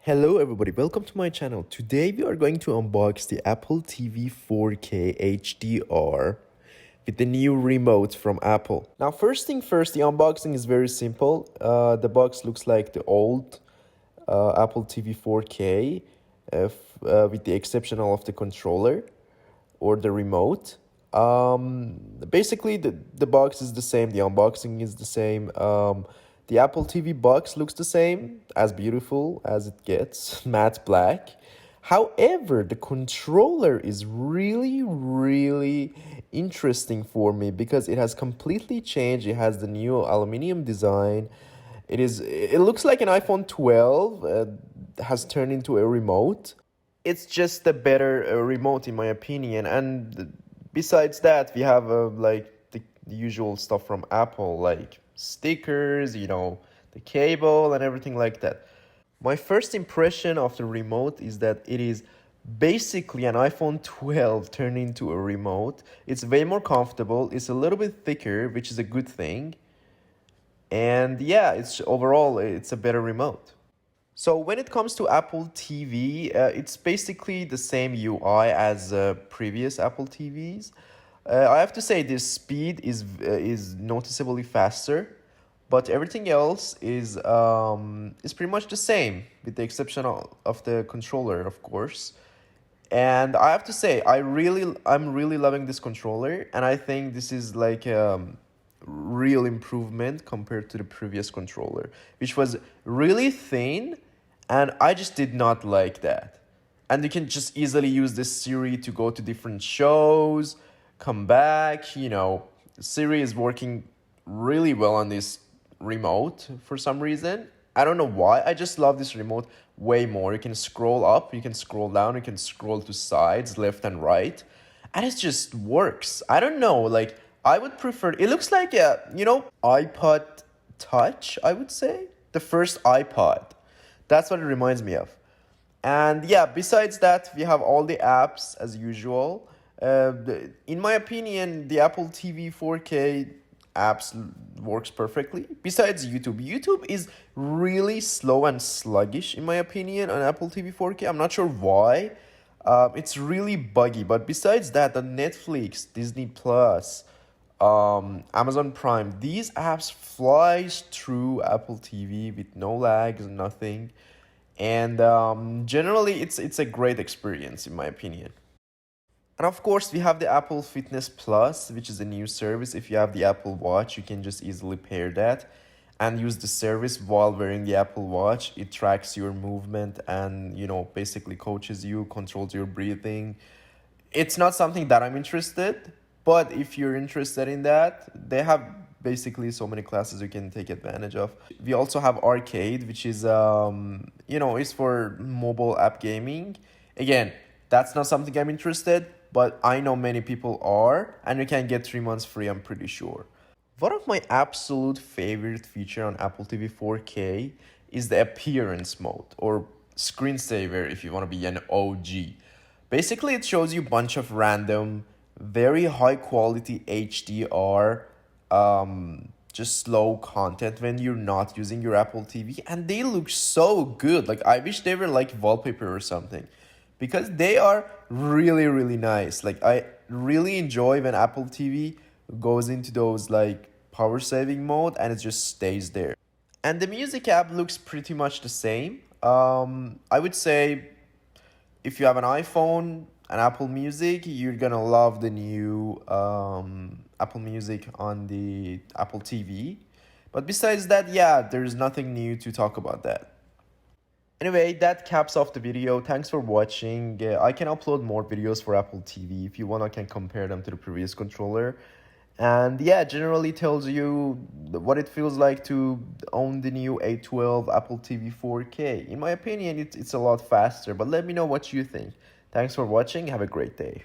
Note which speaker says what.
Speaker 1: Hello everybody, welcome to my channel. Today we are going to unbox the Apple TV 4K HDR with the new remote from Apple. Now first thing first, the unboxing is very simple. The box looks like the old Apple TV 4K with the exception of the controller or the remote. Basically the box is the same, the unboxing is the same. The Apple TV box looks the same, as beautiful as it gets, matte black. However, the controller is really interesting for me because it has completely changed. It has the new aluminum design. It looks like an iPhone 12 has turned into a remote. It's just a better remote in my opinion. And besides that, we have like the usual stuff from Apple, like stickers, the cable and everything like that. My first impression of the remote is that it is basically an iPhone 12 turned into a remote. It's way more comfortable. It's a little bit thicker, which is a good thing. And yeah, it's a better remote. So when it comes to Apple TV, it's basically the same UI as previous Apple TVs. I have to say the speed is noticeably faster, but everything else is pretty much the same, with the exception of the controller, of course. And I have to say, I'm really loving this controller, and I think this is like real improvement compared to the previous controller, which was really thin, and I just did not like that. And you can just easily use this Siri to go to different shows, come back. Siri is working really well on this remote for some reason. I don't know why. I just love this remote way more. You can scroll up, you can scroll down, you can scroll to sides, left and right, and it just works. I don't know, like I would prefer, it looks like a, iPod Touch, I would say. The first iPod. That's what it reminds me of. And yeah, besides that, we have all the apps as usual. In my opinion, the Apple TV 4K apps works perfectly. Besides YouTube. YouTube is really slow and sluggish, in my opinion, on Apple TV 4K. I'm not sure why. It's really buggy. But besides that, the Netflix, Disney Plus, Amazon Prime, these apps flies through Apple TV with no lags, nothing. And generally, it's a great experience, in my opinion. And of course, we have the Apple Fitness Plus, which is a new service. If you have the Apple Watch, you can just easily pair that and use the service while wearing the Apple Watch. It tracks your movement and, basically coaches you, controls your breathing. It's not something that I'm interested, but if you're interested in that, they have basically so many classes you can take advantage of. We also have Arcade, which is, is for mobile app gaming. Again, that's not something I'm interested, but I know many people are, and you can get 3 months free, I'm pretty sure. One of my absolute favorite feature on Apple TV 4K is the appearance mode, or screensaver if you want to be an OG. Basically, it shows you a bunch of random, very high quality HDR, just slow content when you're not using your Apple TV, and they look so good. Like, I wish they were like wallpaper or something, because they are really nice. Like, I really enjoy when Apple TV goes into those like power saving mode and it just stays there. And the music app looks pretty much the same. I would say if you have an iPhone and Apple Music, you're gonna love the new Apple Music on the Apple TV. But besides that, yeah, there's nothing new to talk about that. Anyway, that caps off the video. Thanks for watching. I can upload more videos for Apple TV. If you want, I can compare them to the previous controller. And yeah, generally tells you what it feels like to own the new A12 Apple TV 4K. In my opinion, it's a lot faster, but let me know what you think. Thanks for watching. Have a great day.